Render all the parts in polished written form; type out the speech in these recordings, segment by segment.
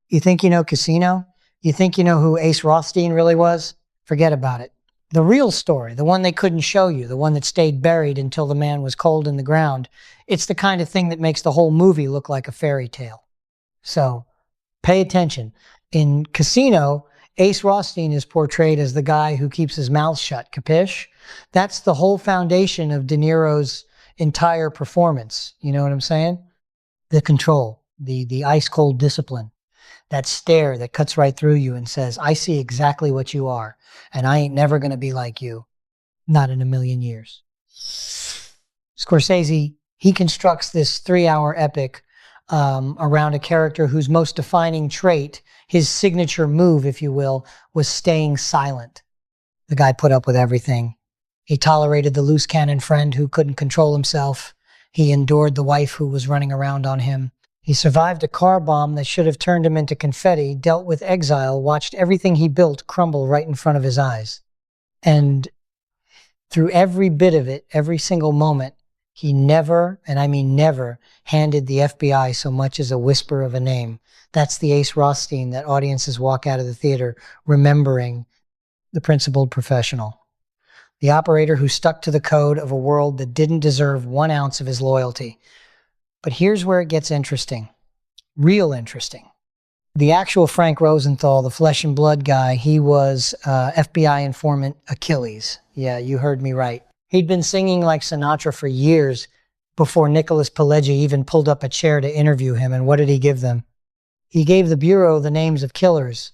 You think you know Casino? You think you know who Ace Rothstein really was? Forget about it. The real story, the one they couldn't show you, the one that stayed buried until the man was cold in the ground, it's the kind of thing that makes the whole movie look like a fairy tale. So pay attention. In Casino, Ace Rothstein is portrayed as the guy who keeps his mouth shut, capish? That's the whole foundation of De Niro's entire performance. You know what I'm saying? The control, the ice cold discipline, that stare that cuts right through you and says, I see exactly what you are, and I ain't never going to be like you. Not in a million years. Scorsese, he constructs this 3-hour epic around a character whose most defining trait, his signature move, if you will, was staying silent. The guy put up with everything. He tolerated the loose cannon friend who couldn't control himself. He endured the wife who was running around on him. He survived a car bomb that should have turned him into confetti, dealt with exile, watched everything he built crumble right in front of his eyes. And through every bit of it, every single moment, he never, and I mean never, handed the FBI so much as a whisper of a name. That's the Ace Rothstein that audiences walk out of the theater remembering, the principled professional. The operator who stuck to the code of a world that didn't deserve 1 ounce of his loyalty. But here's where it gets interesting. Real interesting. The actual Frank Rosenthal, the flesh and blood guy, he was FBI informant Achilles. Yeah, you heard me right. He'd been singing like Sinatra for years before Nicholas Pileggi even pulled up a chair to interview him. And what did he give them? He gave the Bureau the names of killers,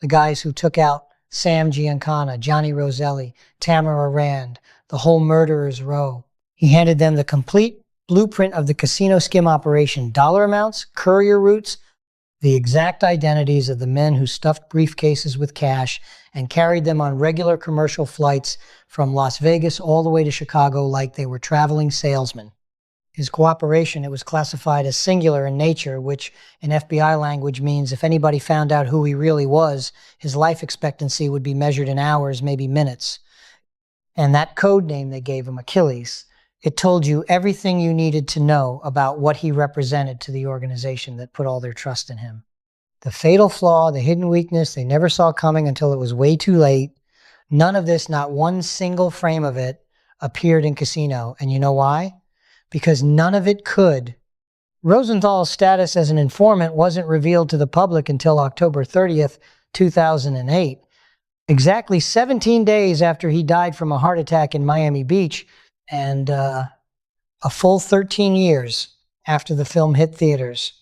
the guys who took out Sam Giancana, Johnny Roselli, Tamara Rand, the whole murderer's row. He handed them the complete blueprint of the casino skim operation, dollar amounts, courier routes, the exact identities of the men who stuffed briefcases with cash and carried them on regular commercial flights from Las Vegas all the way to Chicago like they were traveling salesmen. His cooperation, it was classified as singular in nature, which in FBI language means if anybody found out who he really was, his life expectancy would be measured in hours, maybe minutes. And that code name they gave him, Achilles, it told you everything you needed to know about what he represented to the organization that put all their trust in him. The fatal flaw, the hidden weakness they never saw coming until it was way too late. None of this, not one single frame of it, appeared in Casino. And you know why? Because none of it could. Rosenthal's status as an informant wasn't revealed to the public until October 30th, 2008. Exactly 17 days after he died from a heart attack in Miami Beach, and a full 13 years after the film hit theaters.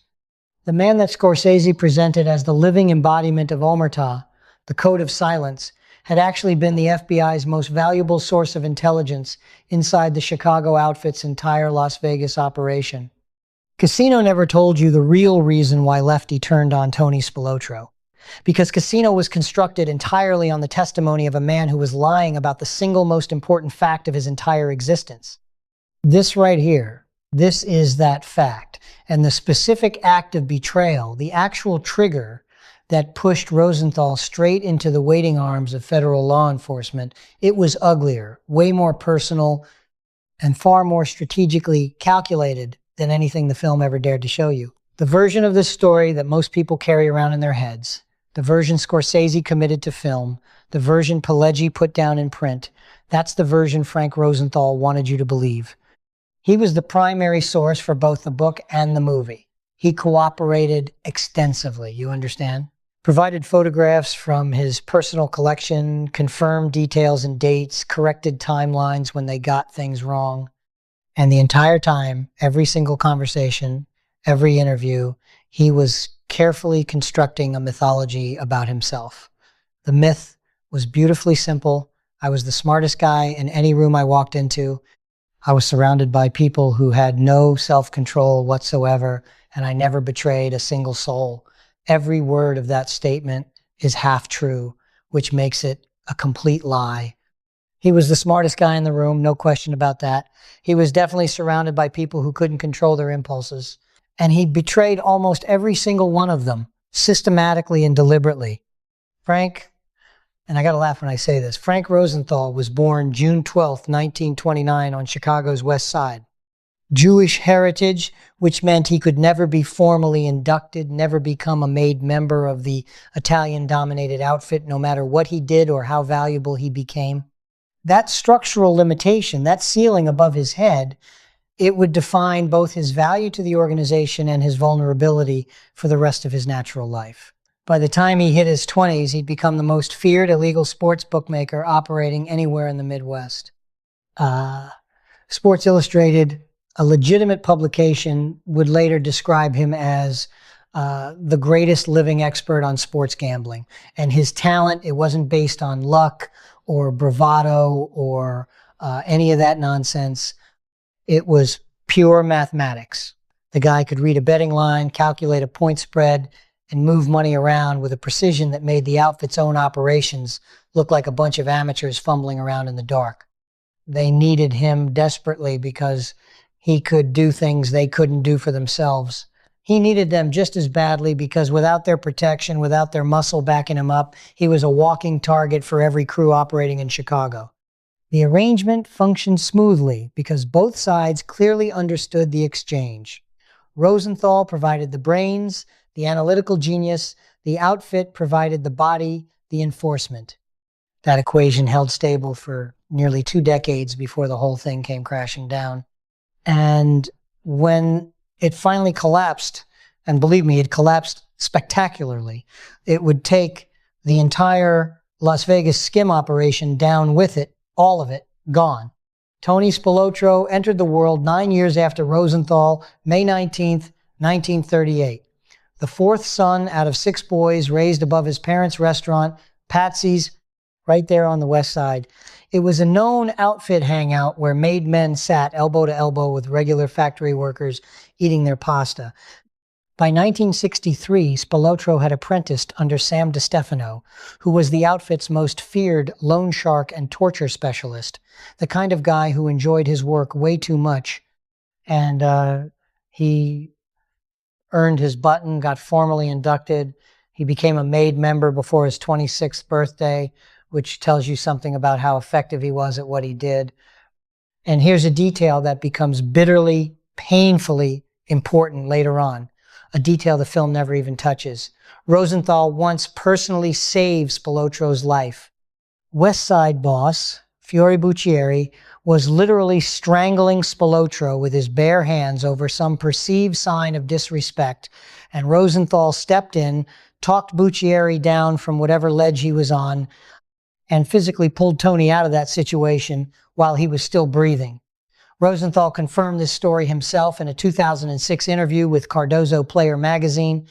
The man that Scorsese presented as the living embodiment of Omerta, the code of silence, had actually been the FBI's most valuable source of intelligence inside the Chicago outfit's entire Las Vegas operation. Casino never told you the real reason why Lefty turned on Tony Spilotro. Because Casino was constructed entirely on the testimony of a man who was lying about the single most important fact of his entire existence. This right here, this is that fact. And the specific act of betrayal, the actual trigger that pushed Rosenthal straight into the waiting arms of federal law enforcement, it was uglier, way more personal, and far more strategically calculated than anything the film ever dared to show you. The version of this story that most people carry around in their heads, the version Scorsese committed to film, the version Pileggi put down in print, that's the version Frank Rosenthal wanted you to believe. He was the primary source for both the book and the movie. He cooperated extensively, you understand? Provided photographs from his personal collection, confirmed details and dates, corrected timelines when they got things wrong. And the entire time, every single conversation, every interview, he was carefully constructing a mythology about himself. The myth was beautifully simple. I was the smartest guy in any room I walked into. I was surrounded by people who had no self-control whatsoever, and I never betrayed a single soul. Every word of that statement is half true, which makes it a complete lie. He was the smartest guy in the room, no question about that. He was definitely surrounded by people who couldn't control their impulses. And he betrayed almost every single one of them, systematically and deliberately. Frank, and I gotta laugh when I say this, Frank Rosenthal was born June 12th, 1929 on Chicago's West Side. Jewish heritage, which meant he could never be formally inducted, never become a made member of the Italian-dominated outfit, no matter what he did or how valuable he became. That structural limitation, that ceiling above his head, it would define both his value to the organization and his vulnerability for the rest of his natural life. By the time he hit his 20s, he'd become the most feared illegal sports bookmaker operating anywhere in the Midwest. Sports Illustrated, a legitimate publication, would later describe him as the greatest living expert on sports gambling. And his talent, it wasn't based on luck or bravado or any of that nonsense. It was pure mathematics. The guy could read a betting line, calculate a point spread, and move money around with a precision that made the outfit's own operations look like a bunch of amateurs fumbling around in the dark. They needed him desperately because he could do things they couldn't do for themselves. He needed them just as badly because without their protection, without their muscle backing him up, he was a walking target for every crew operating in Chicago. The arrangement functioned smoothly because both sides clearly understood the exchange. Rosenthal provided the brains, the analytical genius, the outfit provided the body, the enforcement. That equation held stable for nearly 2 decades before the whole thing came crashing down. And when it finally collapsed, and believe me, it collapsed spectacularly, it would take the entire Las Vegas skim operation down with it, all of it, gone. Tony Spilotro entered the world 9 years after Rosenthal, May 19th, 1938. The 4th son out of 6 boys raised above his parents' restaurant, Patsy's, right there on the west side. It was a known outfit hangout where made men sat elbow to elbow with regular factory workers eating their pasta. By 1963, Spilotro had apprenticed under Sam DiStefano, who was the outfit's most feared loan shark and torture specialist, the kind of guy who enjoyed his work way too much. And he earned his button, got formally inducted. He became a made member before his 26th birthday, which tells you something about how effective he was at what he did. And here's a detail that becomes bitterly, painfully important later on, a detail the film never even touches. Rosenthal once personally saved Spilotro's life. West Side boss, Fiore Buccieri, was literally strangling Spilotro with his bare hands over some perceived sign of disrespect, and Rosenthal stepped in, talked Buccieri down from whatever ledge he was on, and physically pulled Tony out of that situation while he was still breathing. Rosenthal confirmed this story himself in a 2006 interview with Cardozo Player magazine.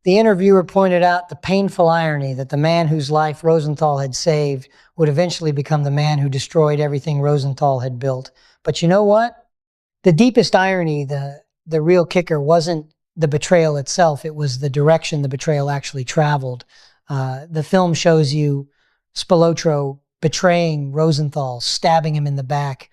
The interviewer pointed out the painful irony that the man whose life Rosenthal had saved would eventually become the man who destroyed everything Rosenthal had built. But you know what? The deepest irony, the real kicker, wasn't the betrayal itself. It was the direction the betrayal actually traveled. The film shows you Spilotro betraying Rosenthal, stabbing him in the back.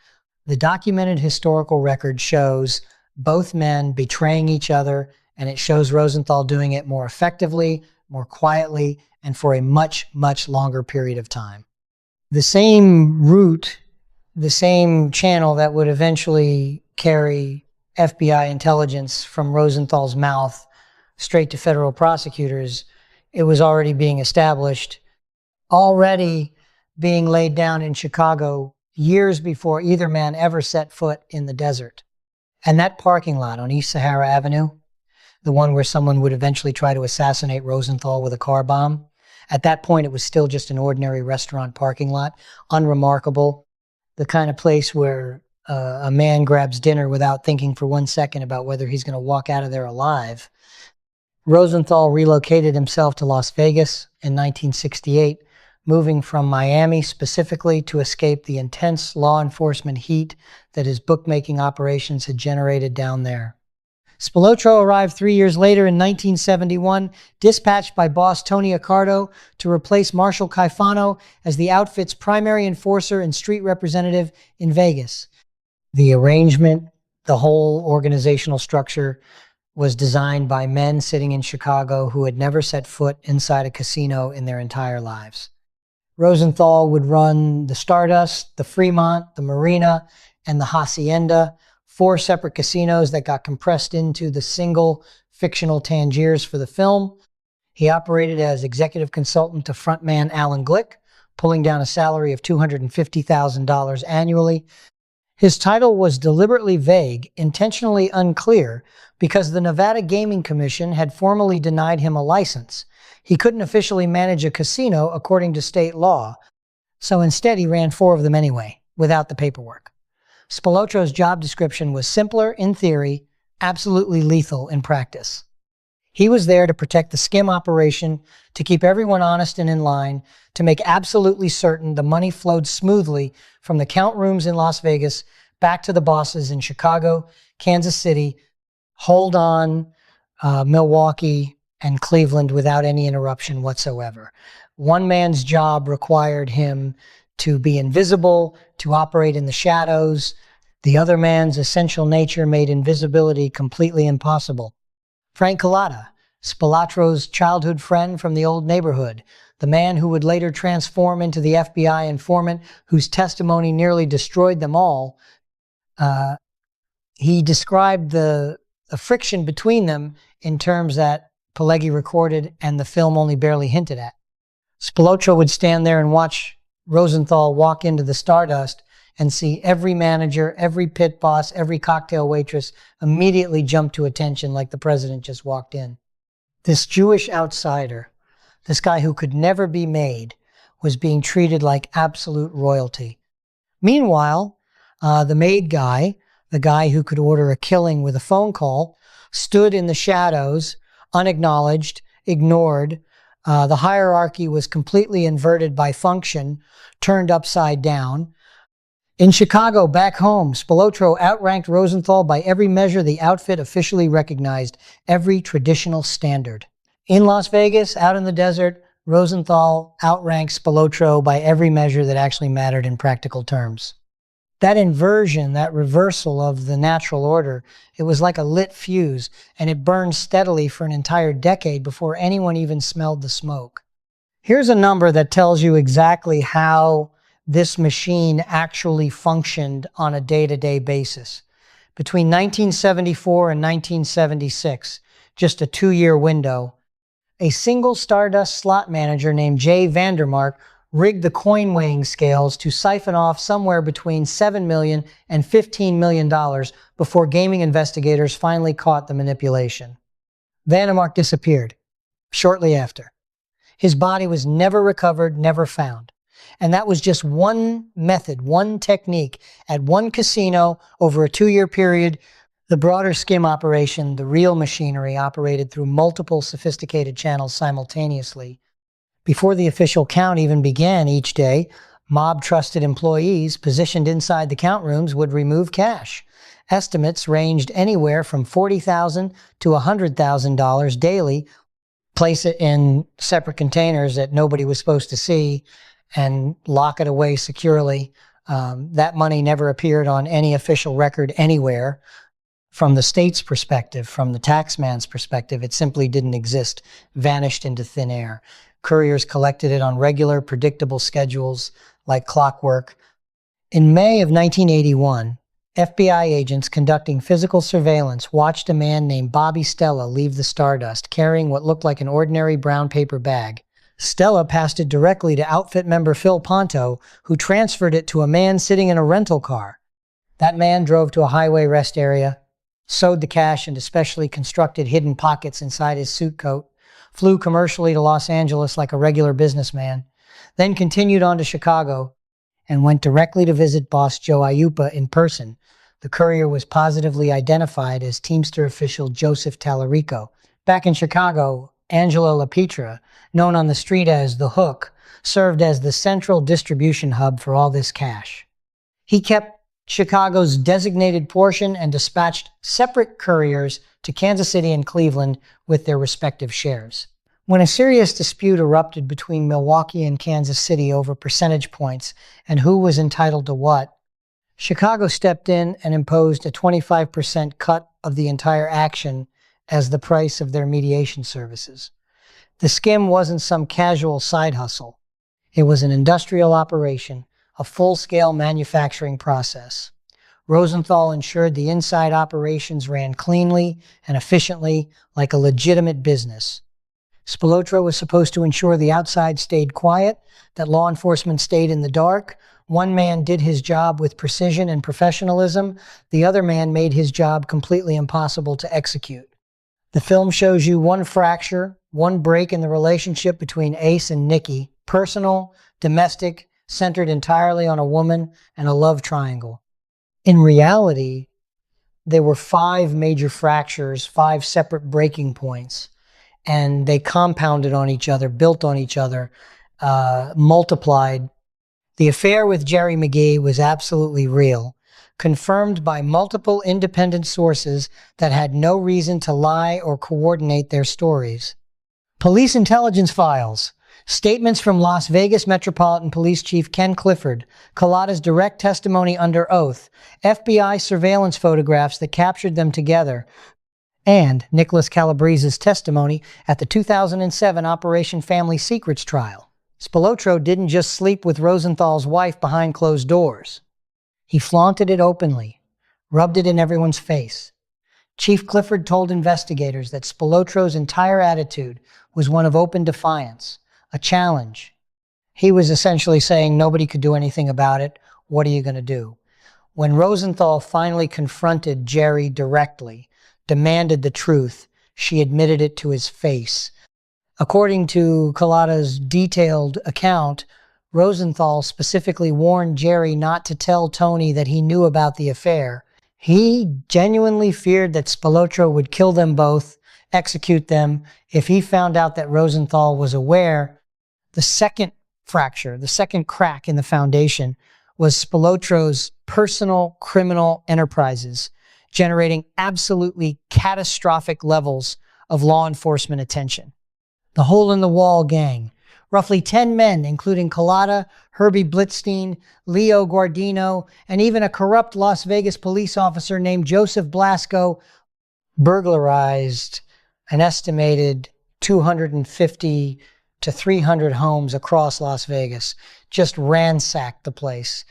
The documented historical record shows both men betraying each other, and it shows Rosenthal doing it more effectively, more quietly, and for a much, much longer period of time. The same route, the same channel that would eventually carry FBI intelligence from Rosenthal's mouth straight to federal prosecutors, it was already being established, already being laid down in Chicago years before either man ever set foot in the desert. And that parking lot on East Sahara Avenue, the one where someone would eventually try to assassinate Rosenthal with a car bomb, at that point it was still just an ordinary restaurant parking lot, unremarkable, the kind of place where a man grabs dinner without thinking for 1 second about whether he's going to walk out of there alive. Rosenthal relocated himself to Las Vegas in 1968, moving from Miami specifically to escape the intense law enforcement heat that his bookmaking operations had generated down there. Spilotro arrived 3 years later in 1971, dispatched by boss Tony Accardo to replace Marshall Caifano as the outfit's primary enforcer and street representative in Vegas. The arrangement, the whole organizational structure, was designed by men sitting in Chicago who had never set foot inside a casino in their entire lives. Rosenthal would run the Stardust, the Fremont, the Marina, and the Hacienda, 4 separate casinos that got compressed into the single fictional Tangiers for the film. He operated as executive consultant to frontman Alan Glick, pulling down a salary of $250,000 annually. His title was deliberately vague, intentionally unclear, because the Nevada Gaming Commission had formally denied him a license. He couldn't officially manage a casino according to state law, so instead he ran 4 of them anyway, without the paperwork. Spilotro's job description was simpler in theory, absolutely lethal in practice. He was there to protect the skim operation, to keep everyone honest and in line, to make absolutely certain the money flowed smoothly from the count rooms in Las Vegas back to the bosses in Chicago, Kansas City, hold on, Milwaukee, and Cleveland without any interruption whatsoever. One man's job required him to be invisible, to operate in the shadows. The other man's essential nature made invisibility completely impossible. Frank Collada, Spilotro's childhood friend from the old neighborhood, the man who would later transform into the FBI informant whose testimony nearly destroyed them all, he described the friction between them in terms that Pileggi recorded and the film only barely hinted at. Spilotro would stand there and watch Rosenthal walk into the Stardust and see every manager, every pit boss, every cocktail waitress immediately jump to attention like the president just walked in. This Jewish outsider, this guy who could never be made, was being treated like absolute royalty. Meanwhile, the made guy, the guy who could order a killing with a phone call, stood in the shadows, unacknowledged, ignored. The hierarchy was completely inverted by function, turned upside down. In Chicago, back home, Spilotro outranked Rosenthal by every measure the outfit officially recognized, every traditional standard. In Las Vegas, out in the desert, Rosenthal outranked Spilotro by every measure that actually mattered in practical terms. That inversion, that reversal of the natural order, it was like a lit fuse, and it burned steadily for an entire decade before anyone even smelled the smoke. Here's a number that tells you exactly how this machine actually functioned on a day-to-day basis. Between 1974 and 1976, just a 2-year window, a single Stardust slot manager named Jay Vandermark rigged the coin weighing scales to siphon off somewhere between $7 million and $15 million before gaming investigators finally caught the manipulation. Vandermark disappeared shortly after. His body was never recovered, never found. And that was just one method, one technique at one casino over a 2-year period. The broader skim operation, the real machinery, operated through multiple sophisticated channels simultaneously. Before the official count even began each day, mob-trusted employees positioned inside the count rooms would remove cash. Estimates ranged anywhere from $40,000 to $100,000 daily, place it in separate containers that nobody was supposed to see, and lock it away securely. That money never appeared on any official record anywhere. From the state's perspective, from the taxman's perspective, it simply didn't exist, vanished into thin air. Couriers collected it on regular, predictable schedules like clockwork. In May of 1981, FBI agents conducting physical surveillance watched a man named Bobby Stella leave the Stardust carrying what looked like an ordinary brown paper bag. Stella passed it directly to outfit member Phil Ponto, who transferred it to a man sitting in a rental car. That man drove to a highway rest area, sewed the cash into specially constructed hidden pockets inside his suit coat, flew commercially to Los Angeles like a regular businessman, then continued on to Chicago and went directly to visit boss Joe Aiuppa in person. The courier was positively identified as Teamster official Joseph Tallarico. Back in Chicago, Angelo LaPietra, known on the street as The Hook, served as the central distribution hub for all this cash. He kept Chicago's designated portion and dispatched separate couriers to Kansas City and Cleveland with their respective shares. When a serious dispute erupted between Milwaukee and Kansas City over percentage points and who was entitled to what, Chicago stepped in and imposed a 25% cut of the entire action as the price of their mediation services. The skim wasn't some casual side hustle. It was an industrial operation, a full-scale manufacturing process. Rosenthal ensured the inside operations ran cleanly and efficiently like a legitimate business. Spilotro was supposed to ensure the outside stayed quiet, that law enforcement stayed in the dark. One man did his job with precision and professionalism. The other man made his job completely impossible to execute. The film shows you one fracture, one break in the relationship between Ace and Nicky, personal, domestic, centered entirely on a woman, and a love triangle. In reality, there were 5 major fractures, 5 separate breaking points, and they compounded on each other, built on each other, multiplied. The affair with Jerry McGee was absolutely real, confirmed by multiple independent sources that had no reason to lie or coordinate their stories. Police intelligence files. Statements from Las Vegas Metropolitan Police Chief Ken Clifford, Cullata's direct testimony under oath, FBI surveillance photographs that captured them together, and Nicholas Calabrese's testimony at the 2007 Operation Family Secrets trial. Spilotro didn't just sleep with Rosenthal's wife behind closed doors. He flaunted it openly, rubbed it in everyone's face. Chief Clifford told investigators that Spilotro's entire attitude was one of open defiance, a challenge. He was essentially saying nobody could do anything about it. What are you going to do? When Rosenthal finally confronted Jerry directly, demanded the truth, she admitted it to his face. According to Cullata's detailed account, Rosenthal specifically warned Jerry not to tell Tony that he knew about the affair. He genuinely feared that Spilotro would kill them both, execute them, if he found out that Rosenthal was aware. The second fracture, the second crack in the foundation, was Spilotro's personal criminal enterprises, generating absolutely catastrophic levels of law enforcement attention. The Hole in the Wall gang, roughly 10 men, including Cullata, Herbie Blitzstein, Leo Guardino, and even a corrupt Las Vegas police officer named Joseph Blasco, burglarized an estimated 250 to 300 homes across Las Vegas, just ransacked the place.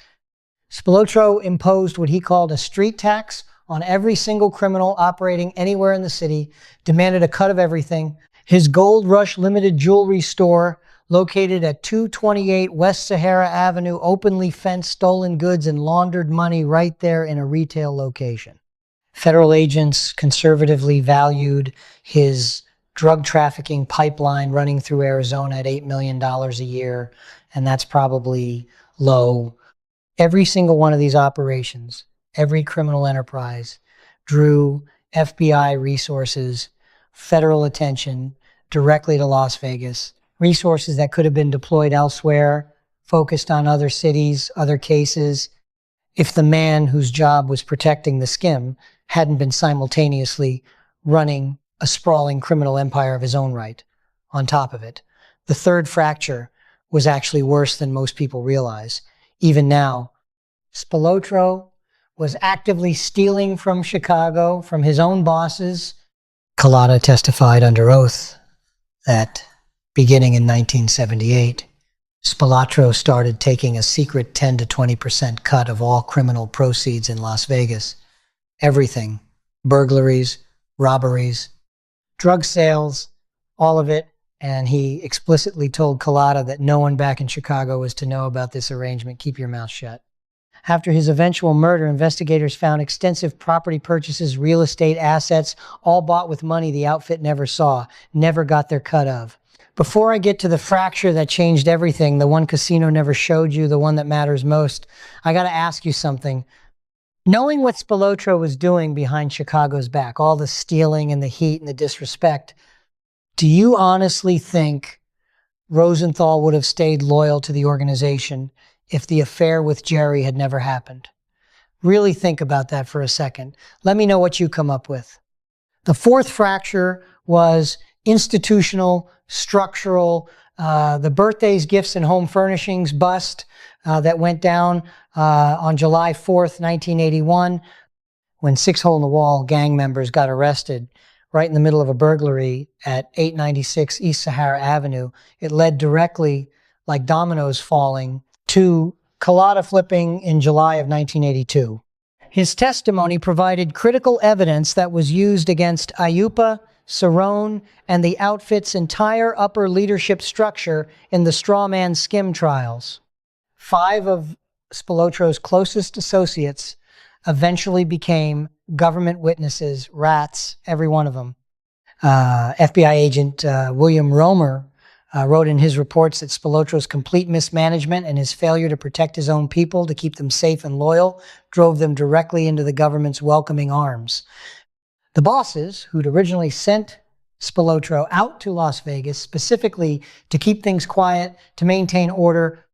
Spilotro imposed what he called a street tax on every single criminal operating anywhere in the city, demanded a cut of everything. His Gold Rush Limited Jewelry store, located at 228 West Sahara Avenue, openly fenced stolen goods and laundered money right there in a retail location. Federal agents conservatively valued his drug trafficking pipeline running through Arizona at $8 million a year, and that's probably low. Every single one of these operations, every criminal enterprise, drew FBI resources, federal attention directly to Las Vegas, resources that could have been deployed elsewhere, focused on other cities, other cases, if the man whose job was protecting the skim hadn't been simultaneously running a sprawling criminal empire of his own right on top of it. The third fracture was actually worse than most people realize. Even now, Spilotro was actively stealing from Chicago, from his own bosses. Cullata testified under oath that beginning in 1978, Spilotro started taking a secret 10 to 20% cut of all criminal proceeds in Las Vegas. Everything, burglaries, robberies, drug sales, all of it. And he explicitly told Cullata that no one back in Chicago was to know about this arrangement. Keep your mouth shut. After his eventual murder, investigators found extensive property purchases, real estate assets, all bought with money the outfit never saw, never got their cut of. Before I get to the fracture that changed everything, the one casino never showed you, the one that matters most, I got to ask you something. Knowing what Spilotro was doing behind Chicago's back, all the stealing and the heat and the disrespect, do you honestly think Rosenthal would have stayed loyal to the organization if the affair with Jerry had never happened? Really think about that for a second. Let me know what you come up with. The fourth fracture was institutional, structural. The birthdays, gifts, and home furnishings bust that went down on July 4th, 1981, when 6 Hole in the Wall gang members got arrested right in the middle of a burglary at 896 East Sahara Avenue. It led directly, like dominoes falling, to Cullata flipping in July of 1982. His testimony provided critical evidence that was used against Ayupa, Cerrone, and the outfit's entire upper leadership structure in the strawman skim trials. 5 of Spilotro's closest associates eventually became government witnesses, rats, every one of them. FBI agent William Romer wrote in his reports that Spilotro's complete mismanagement and his failure to protect his own people, to keep them safe and loyal, drove them directly into the government's welcoming arms. The bosses, who'd originally sent Spilotro out to Las Vegas specifically to keep things quiet, to maintain order,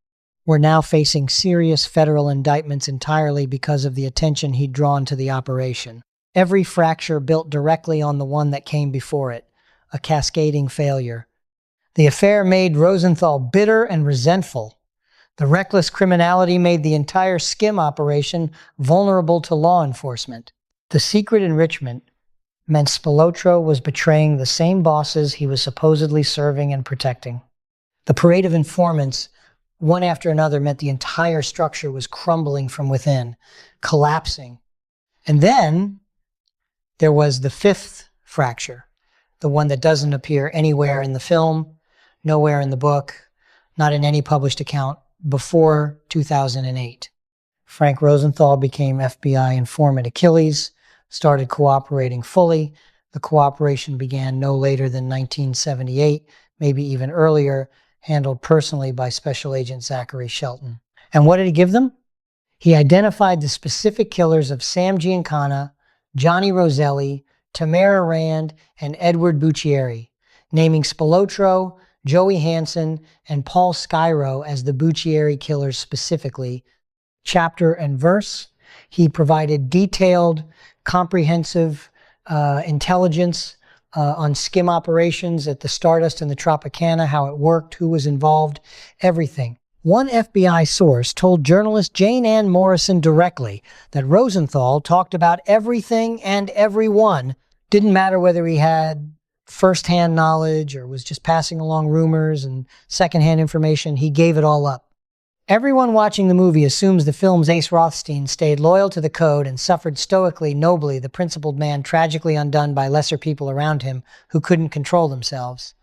were now facing serious federal indictments entirely because of the attention he'd drawn to the operation. Every fracture built directly on the one that came before it, a cascading failure. The affair made Rosenthal bitter and resentful. The reckless criminality made the entire skim operation vulnerable to law enforcement. The secret enrichment meant Spilotro was betraying the same bosses he was supposedly serving and protecting. The parade of informants, one after another, meant the entire structure was crumbling from within, collapsing. And then there was the 5th fracture, the one that doesn't appear anywhere in the film, nowhere in the book, not in any published account, before 2008. Frank Rosenthal became FBI informant Achilles, started cooperating fully. The cooperation began no later than 1978, maybe even earlier, handled personally by Special Agent Zachary Shelton. And what did he give them? He identified the specific killers of Sam Giancana, Johnny Roselli, Tamara Rand, and Edward Buccieri, naming Spilotro, Joey Hansen, and Paul Skyro as the Buccieri killers specifically. Chapter and verse. He provided detailed, comprehensive intelligence on skim operations at the Stardust and the Tropicana, how it worked, who was involved, everything. One FBI source told journalist Jane Ann Morrison directly that Rosenthal talked about everything and everyone. Didn't matter whether he had first-hand knowledge or was just passing along rumors and second-hand information, he gave it all up. Everyone watching the movie assumes the film's Ace Rothstein stayed loyal to the code and suffered stoically, nobly, the principled man tragically undone by lesser people around him who couldn't control themselves.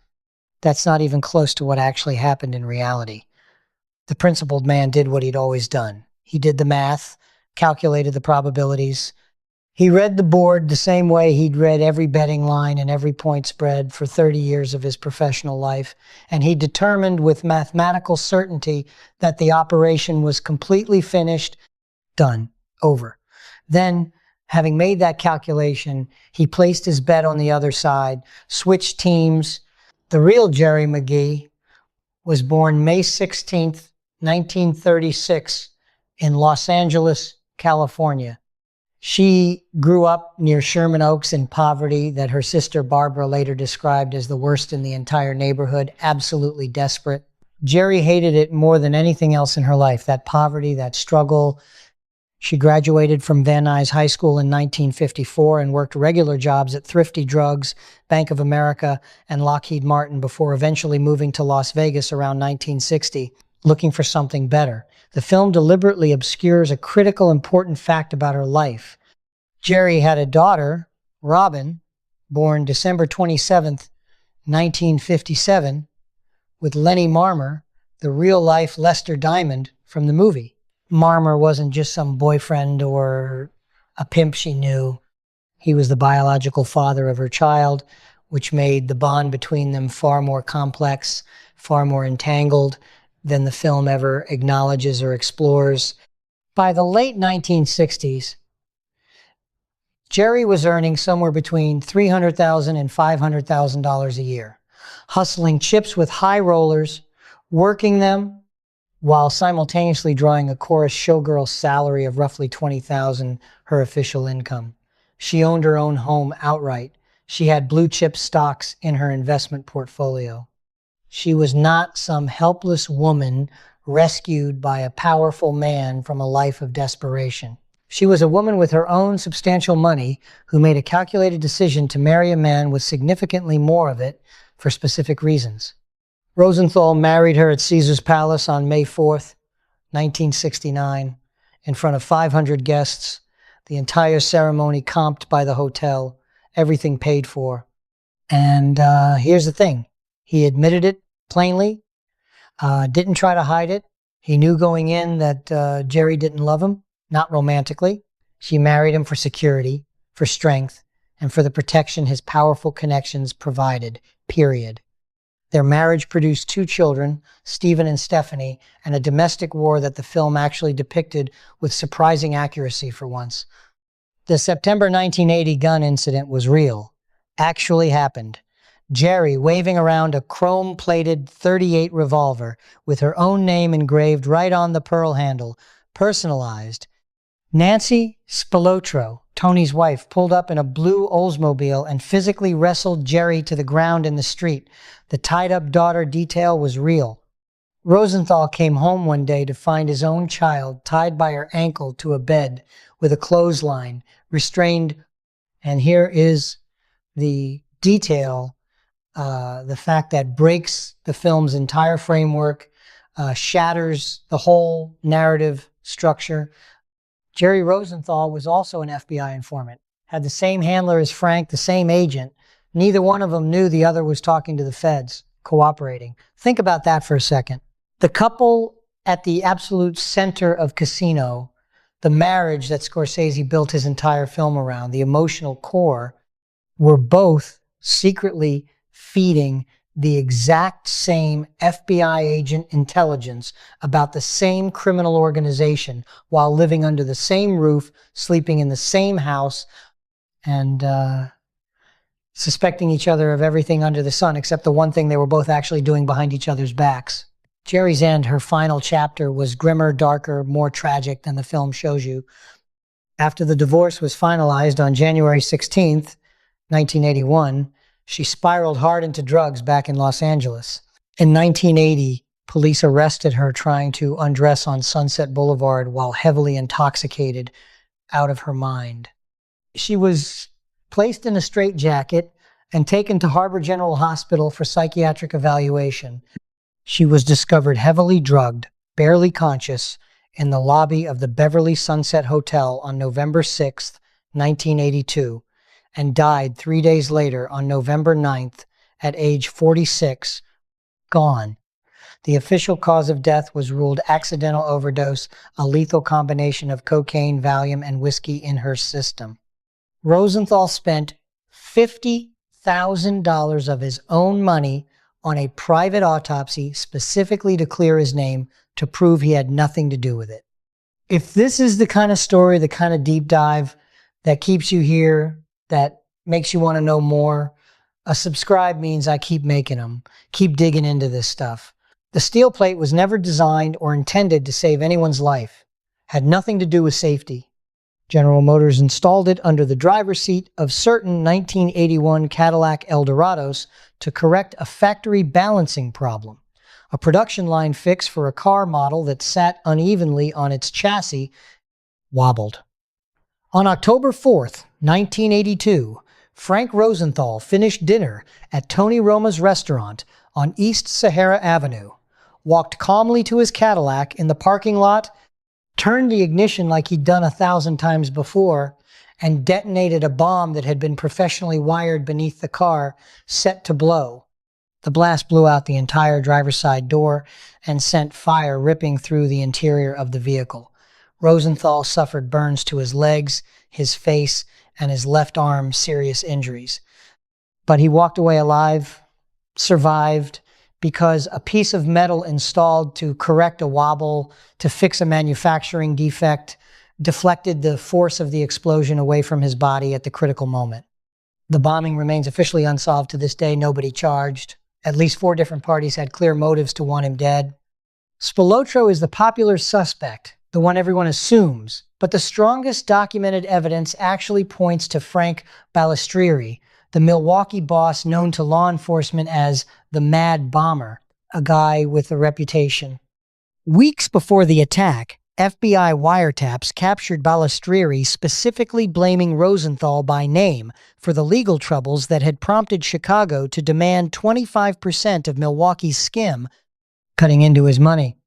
That's not even close to what actually happened in reality. The principled man did what he'd always done. He did the math, calculated the probabilities. He read the board the same way he'd read every betting line and every point spread for 30 years of his professional life, and he determined with mathematical certainty that the operation was completely finished, done, over. Then, having made that calculation, he placed his bet on the other side, switched teams. The real Jerry McGee was born May 16th, 1936 in Los Angeles, California. She grew up near Sherman Oaks in poverty that her sister Barbara later described as the worst in the entire neighborhood, absolutely desperate. Jerry hated it more than anything else in her life, that poverty, that struggle. She graduated from Van Nuys High School in 1954 and worked regular jobs at Thrifty Drugs, Bank of America, and Lockheed Martin before eventually moving to Las Vegas around 1960, looking for something better. The film deliberately obscures a critical, important fact about her life. Jerry had a daughter, Robin, born December 27th, 1957, with Lenny Marmer, the real-life Lester Diamond from the movie. Marmer wasn't just some boyfriend or a pimp she knew. He was the biological father of her child, which made the bond between them far more complex, far more entangled than the film ever acknowledges or explores. By the late 1960s, Jerry was earning somewhere between $300,000 and $500,000 a year, hustling chips with high rollers, working them, while simultaneously drawing a chorus showgirl salary of roughly $20,000, her official income. She owned her own home outright. She had blue chip stocks in her investment portfolio. She was not some helpless woman rescued by a powerful man from a life of desperation. She was a woman with her own substantial money who made a calculated decision to marry a man with significantly more of it for specific reasons. Rosenthal married her at Caesar's Palace on May 4th, 1969, in front of 500 guests. The entire ceremony comped by the hotel, everything paid for. And here's the thing. He admitted it plainly, didn't try to hide it. He knew going in that Jerry didn't love him, not romantically. She married him for security, for strength, and for the protection his powerful connections provided, period. Their marriage produced 2 children, Stephen and Stephanie, and a domestic war that the film actually depicted with surprising accuracy for once. The September 1980 gun incident was real, actually happened. Jerry waving around a chrome-plated .38 revolver with her own name engraved right on the pearl handle, personalized. Nancy Spilotro, Tony's wife, pulled up in a blue Oldsmobile and physically wrestled Jerry to the ground in the street. The tied-up daughter detail was real. Rosenthal came home one day to find his own child tied by her ankle to a bed with a clothesline, restrained. And here is the detail, the fact that breaks the film's entire framework, shatters the whole narrative structure. Jerry Rosenthal was also an FBI informant, had the same handler as Frank, the same agent. Neither one of them knew the other was talking to the feds, cooperating. Think about that for a second. The couple at the absolute center of Casino, the marriage that Scorsese built his entire film around, the emotional core, were both secretly feeding the exact same FBI agent intelligence about the same criminal organization while living under the same roof, sleeping in the same house, and suspecting each other of everything under the sun except the one thing they were both actually doing behind each other's backs. Jerry's end, her final chapter, was grimmer, darker, more tragic than the film shows you. After the divorce was finalized on January 16th, 1981, she spiraled hard into drugs back in Los Angeles. In 1980, police arrested her trying to undress on Sunset Boulevard while heavily intoxicated, out of her mind. She was placed in a straitjacket and taken to Harbor General Hospital for psychiatric evaluation. She was discovered heavily drugged, barely conscious, in the lobby of the Beverly Sunset Hotel on November 6, 1982. And died 3 days later on November 9th at age 46, gone. The official cause of death was ruled accidental overdose, a lethal combination of cocaine, Valium, and whiskey in her system. Rosenthal spent $50,000 of his own money on a private autopsy specifically to clear his name to prove he had nothing to do with it. If this is the kind of story, the kind of deep dive that keeps you here, that makes you want to know more, a subscribe means I keep making them, keep digging into this stuff. The steel plate was never designed or intended to save anyone's life, had nothing to do with safety. General Motors installed it under the driver's seat of certain 1981 Cadillac Eldorados to correct a factory balancing problem, a production line fix for a car model that sat unevenly on its chassis, wobbled. On October 4th, 1982, Frank Rosenthal finished dinner at Tony Roma's restaurant on East Sahara Avenue, walked calmly to his Cadillac in the parking lot, turned the ignition like he'd done 1,000 times before, and detonated a bomb that had been professionally wired beneath the car, set to blow. The blast blew out the entire driver's side door and sent fire ripping through the interior of the vehicle. Rosenthal suffered burns to his legs, his face, and his left arm, serious injuries. But he walked away alive, survived, because a piece of metal installed to correct a wobble, to fix a manufacturing defect, deflected the force of the explosion away from his body at the critical moment. The bombing remains officially unsolved to this day, nobody charged. At least 4 different parties had clear motives to want him dead. Spilotro is the popular suspect, the one everyone assumes, but the strongest documented evidence actually points to Frank Balistrieri, the Milwaukee boss known to law enforcement as the Mad Bomber, a guy with a reputation. Weeks before the attack, FBI wiretaps captured Balistrieri specifically blaming Rosenthal by name for the legal troubles that had prompted Chicago to demand 25% of Milwaukee's skim, cutting into his money.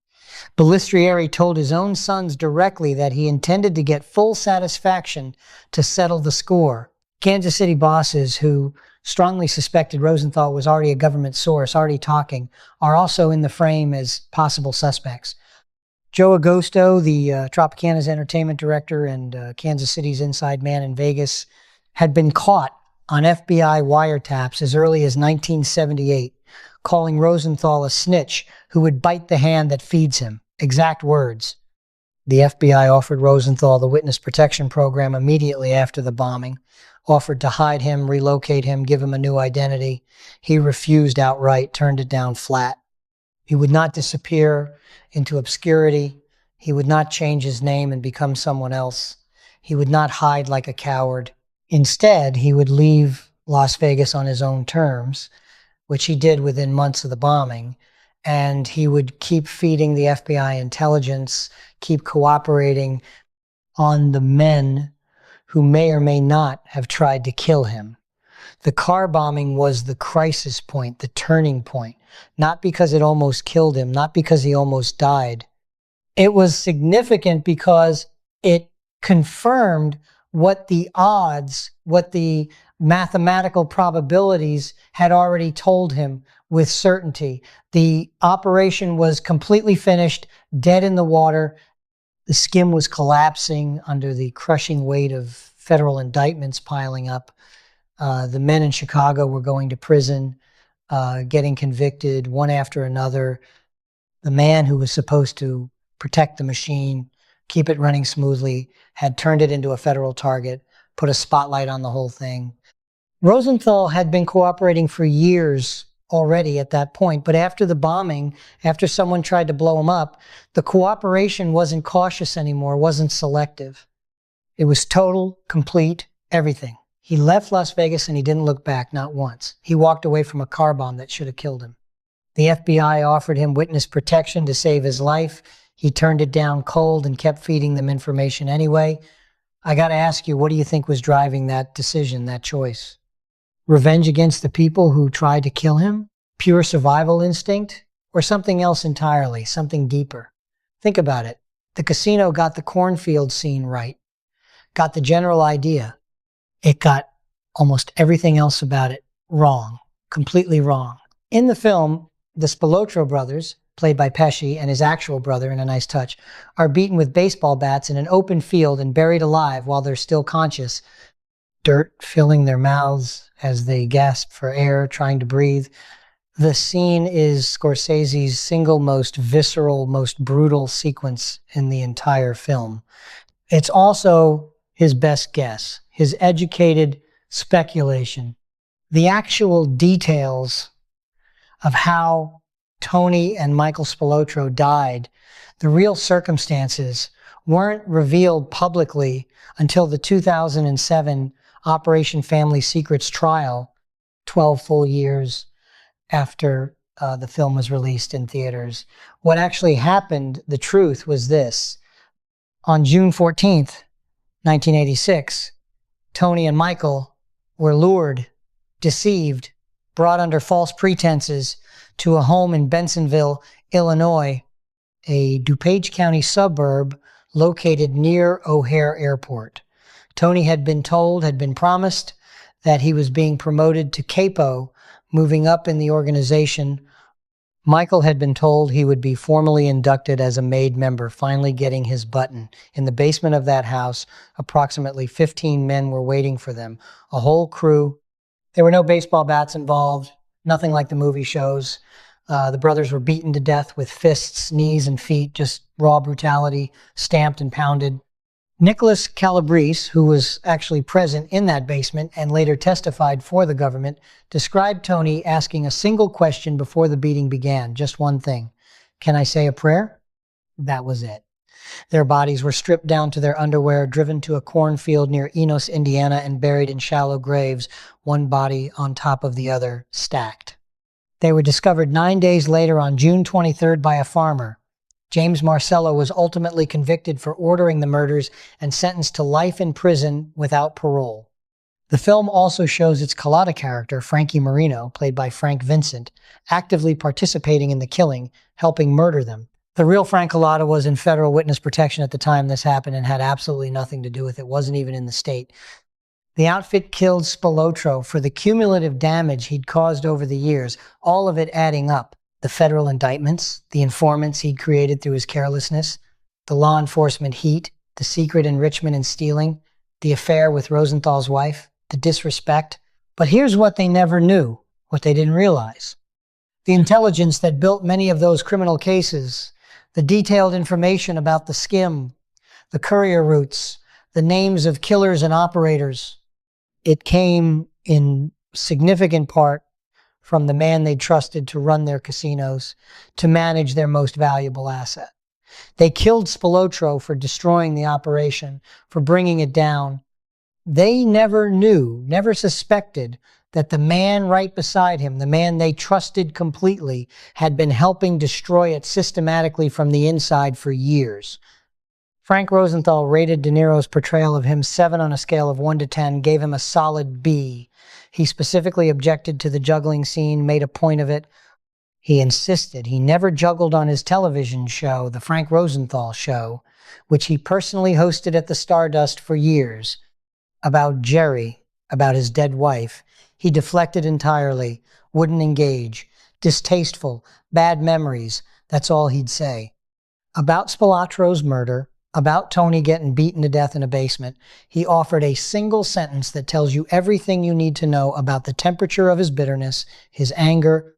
Ballistrieri told his own sons directly that he intended to get full satisfaction to settle the score. Kansas City bosses who strongly suspected Rosenthal was already a government source, already talking, are also in the frame as possible suspects. Joe Agosto, the Tropicana's entertainment director and Kansas City's inside man in Vegas, had been caught on FBI wiretaps as early as 1978, calling Rosenthal a snitch who would bite the hand that feeds him. Exact words. The FBI offered Rosenthal the witness protection program immediately after the bombing, offered to hide him, relocate him, give him a new identity. He refused outright, turned it down flat. He would not disappear into obscurity. He would not change his name and become someone else. He would not hide like a coward. Instead, he would leave Las Vegas on his own terms, which he did within months of the bombing, and he would keep feeding the FBI intelligence, keep cooperating on the men who may or may not have tried to kill him. The car bombing was the crisis point, the turning point, not because it almost killed him, not because he almost died. It was significant because it confirmed what the odds, what the mathematical probabilities had already told him with certainty. The operation was completely finished, dead in the water. The skim was collapsing under the crushing weight of federal indictments piling up. The men in Chicago were going to prison, getting convicted one after another. The man who was supposed to protect the machine, keep it running smoothly, had turned it into a federal target, put a spotlight on the whole thing. Rosenthal had been cooperating for years already at that point, but after the bombing, after someone tried to blow him up, the cooperation wasn't cautious anymore, wasn't selective. It was total, complete, everything. He left Las Vegas and he didn't look back, not once. He walked away from a car bomb that should have killed him. The FBI offered him witness protection to save his life. He turned it down cold and kept feeding them information anyway. I got to ask you, what do you think was driving that decision, that choice? Revenge against the people who tried to kill him? Pure survival instinct? Or something else entirely, something deeper? Think about it. The casino got the cornfield scene right, got the general idea. It got almost everything else about it wrong, completely wrong. In the film, the Spilotro brothers, played by Pesci, and his actual brother, in a nice touch, are beaten with baseball bats in an open field and buried alive while they're still conscious. Dirt filling their mouths as they gasp for air, trying to breathe. The scene is Scorsese's single most visceral, most brutal sequence in the entire film. It's also his best guess, his educated speculation. The actual details of how Tony and Michael Spilotro died, the real circumstances, weren't revealed publicly until the 2007 Operation Family Secrets trial, 12 full years after the film was released in theaters. What actually happened, the truth, was this. On June 14th, 1986, Tony and Michael were lured, deceived, brought under false pretenses to a home in Bensonville, Illinois, a DuPage County suburb located near O'Hare Airport. Tony had been promised that he was being promoted to capo, moving up in the organization. Michael had been told he would be formally inducted as a made member, finally getting his button. In the basement of that house, approximately 15 men were waiting for them, a whole crew. There were no baseball bats involved, nothing like the movie shows. The brothers were beaten to death with fists, knees, and feet, just raw brutality, stamped and pounded. Nicholas Calabrese, who was actually present in that basement and later testified for the government, described Tony asking a single question before the beating began, just one thing. "Can I say a prayer?" That was it. Their bodies were stripped down to their underwear, driven to a cornfield near Enos, Indiana, and buried in shallow graves, one body on top of the other, stacked. They were discovered 9 days later on June 23rd by a farmer. James Marcello was ultimately convicted for ordering the murders and sentenced to life in prison without parole. The film also shows its Collada character, Frankie Marino, played by Frank Vincent, actively participating in the killing, helping murder them. The real Frank Collada was in federal witness protection at the time this happened and had absolutely nothing to do with it. Wasn't even in the state. The outfit killed Spilotro for the cumulative damage he'd caused over the years, all of it adding up. The federal indictments, the informants he'd created through his carelessness, the law enforcement heat, the secret enrichment and stealing, the affair with Rosenthal's wife, the disrespect. But here's what they never knew, what they didn't realize. The intelligence that built many of those criminal cases, the detailed information about the skim, the courier routes, the names of killers and operators, it came in significant part from the man they trusted to run their casinos, to manage their most valuable asset. They killed Spilotro for destroying the operation, for bringing it down. They never knew, never suspected that the man right beside him, the man they trusted completely, had been helping destroy it systematically from the inside for years. Frank Rosenthal rated De Niro's portrayal of him 7 on a scale of 1 to 10, gave him a solid B. He specifically objected to the juggling scene, made a point of it. He insisted he never juggled on his television show, The Frank Rosenthal Show, which he personally hosted at the Stardust for years. About Jerry, about his dead wife, he deflected entirely, wouldn't engage. Distasteful, bad memories, that's all he'd say. About Spilotro's murder, about Tony getting beaten to death in a basement, he offered a single sentence that tells you everything you need to know about the temperature of his bitterness, his anger.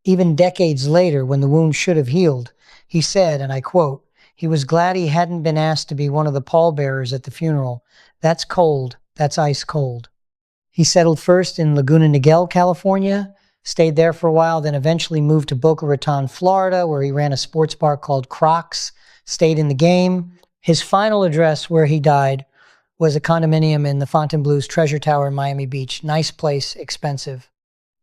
Even decades later, when the wound should have healed, he said, and I quote, he was glad he hadn't been asked to be one of the pallbearers at the funeral. That's cold. That's ice cold. He settled first in Laguna Niguel, California, stayed there for a while, then eventually moved to Boca Raton, Florida, where he ran a sports bar called Crocs, stayed in the game. His final address where he died was a condominium in the Fontainebleau's Treasure Tower in Miami Beach. Nice place, expensive.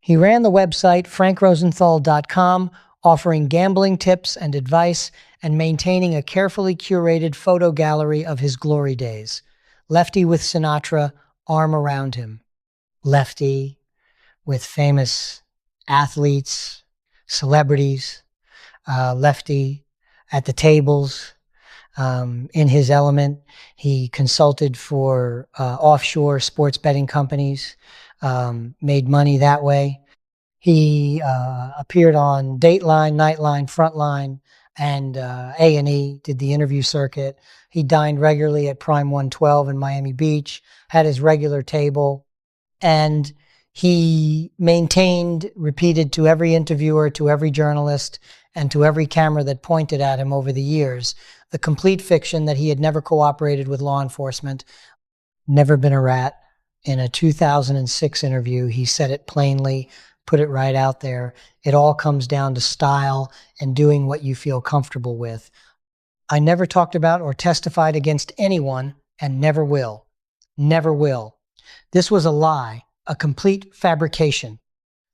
He ran the website frankrosenthal.com, offering gambling tips and advice and maintaining a carefully curated photo gallery of his glory days. Lefty with Sinatra, arm around him. Lefty with famous athletes, celebrities. Lefty at the tables. In his element, he consulted for offshore sports betting companies, made money that way. He appeared on Dateline, Nightline, Frontline, and A&E, did the interview circuit. He dined regularly at Prime 112 in Miami Beach, had his regular table, and he maintained, repeated to every interviewer, to every journalist, and to every camera that pointed at him over the years, the complete fiction that he had never cooperated with law enforcement, never been a rat. In a 2006 interview, he said it plainly, put it right out there. It all comes down to style and doing what you feel comfortable with. I never talked about or testified against anyone and never will. Never will. This was a lie, a complete fabrication.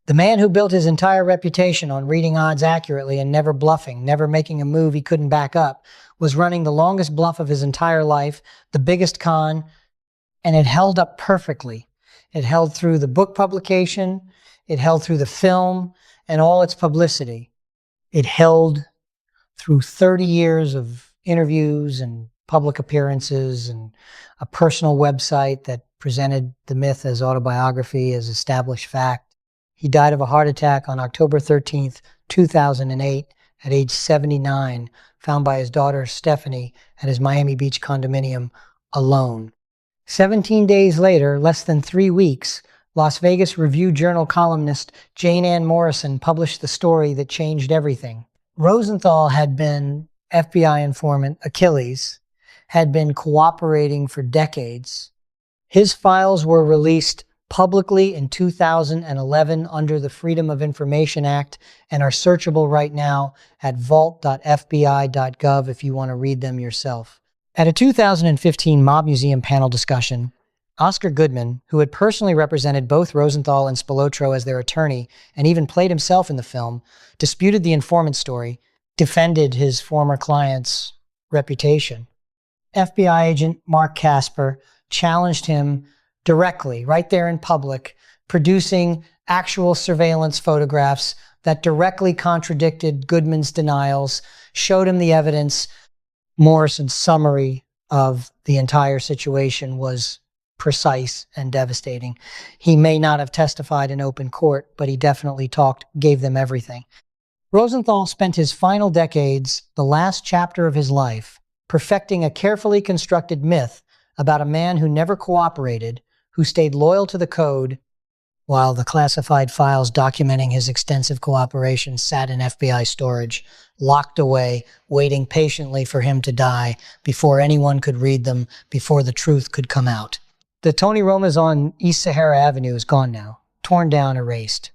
The man who built his entire reputation on reading odds accurately and never bluffing, never making a move he couldn't back up, was running the longest bluff of his entire life, the biggest con, and it held up perfectly. It held through the book publication, it held through the film and all its publicity. It held through 30 years of interviews and public appearances and a personal website that presented the myth as autobiography, as established fact. He died of a heart attack on October 13th, 2008, at age 79, found by his daughter Stephanie at his Miami Beach condominium alone. 17 days later, less than 3 weeks, Las Vegas Review-Journal columnist Jane Ann Morrison published the story that changed everything. Rosenthal had been FBI informant Achilles, had been cooperating for decades. His files were released publicly in 2011 under the Freedom of Information Act and are searchable right now at vault.fbi.gov if you want to read them yourself. At a 2015 Mob Museum panel discussion, Oscar Goodman, who had personally represented both Rosenthal and Spilotro as their attorney and even played himself in the film, disputed the informant story, defended his former client's reputation. FBI agent Mark Casper challenged him directly, right there in public, producing actual surveillance photographs that directly contradicted Goodman's denials, showed him the evidence. Morrison's summary of the entire situation was precise and devastating. He may not have testified in open court, but he definitely gave them everything. Rosenthal spent his final decades, the last chapter of his life, perfecting a carefully constructed myth about a man who never cooperated, who stayed loyal to the code, while the classified files documenting his extensive cooperation sat in FBI storage, locked away, waiting patiently for him to die before anyone could read them, before the truth could come out. The Tony Roma's on East Sahara Avenue is gone now, torn down, erased.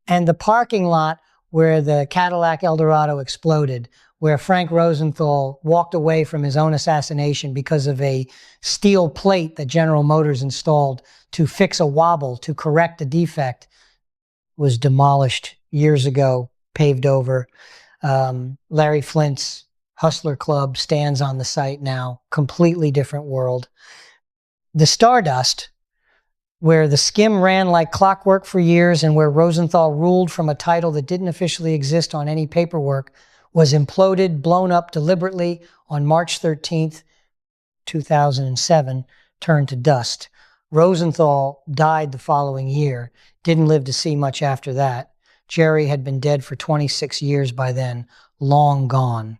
And the parking lot where the Cadillac Eldorado exploded, where Frank Rosenthal walked away from his own assassination because of a steel plate that General Motors installed to fix a wobble, to correct a defect, was demolished years ago, paved over. Larry Flint's Hustler Club stands on the site now, completely different world. The Stardust, where the skim ran like clockwork for years and where Rosenthal ruled from a title that didn't officially exist on any paperwork, was imploded, blown up deliberately on March 13th, 2007, turned to dust. Rosenthal died the following year, didn't live to see much after that. Jerry had been dead for 26 years by then, long gone.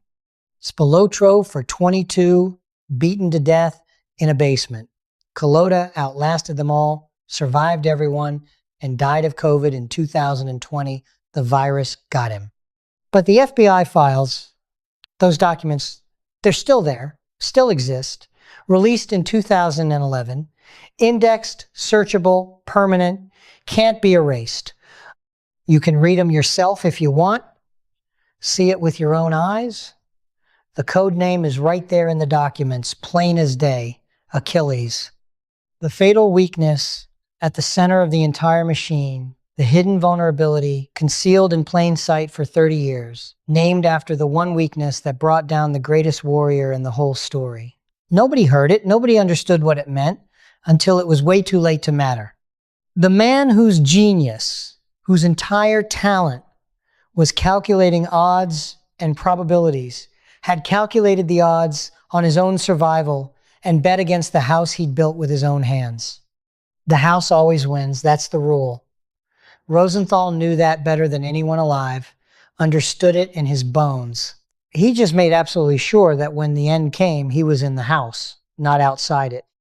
Spilotro for 22, beaten to death in a basement. Colota outlasted them all, survived everyone, and died of COVID in 2020. The virus got him. But the FBI files, those documents, they're still there, still exist, released in 2011, indexed, searchable, permanent, can't be erased. You can read them yourself if you want, see it with your own eyes. The code name is right there in the documents, plain as day, Achilles. The fatal weakness at the center of the entire machine, the hidden vulnerability concealed in plain sight for 30 years, named after the one weakness that brought down the greatest warrior in the whole story. Nobody heard it, nobody understood what it meant until it was way too late to matter. The man whose genius, whose entire talent was calculating odds and probabilities, had calculated the odds on his own survival and bet against the house he'd built with his own hands. The house always wins, that's the rule. Rosenthal knew that better than anyone alive, understood it in his bones. He just made absolutely sure that when the end came, he was in the house, not outside it.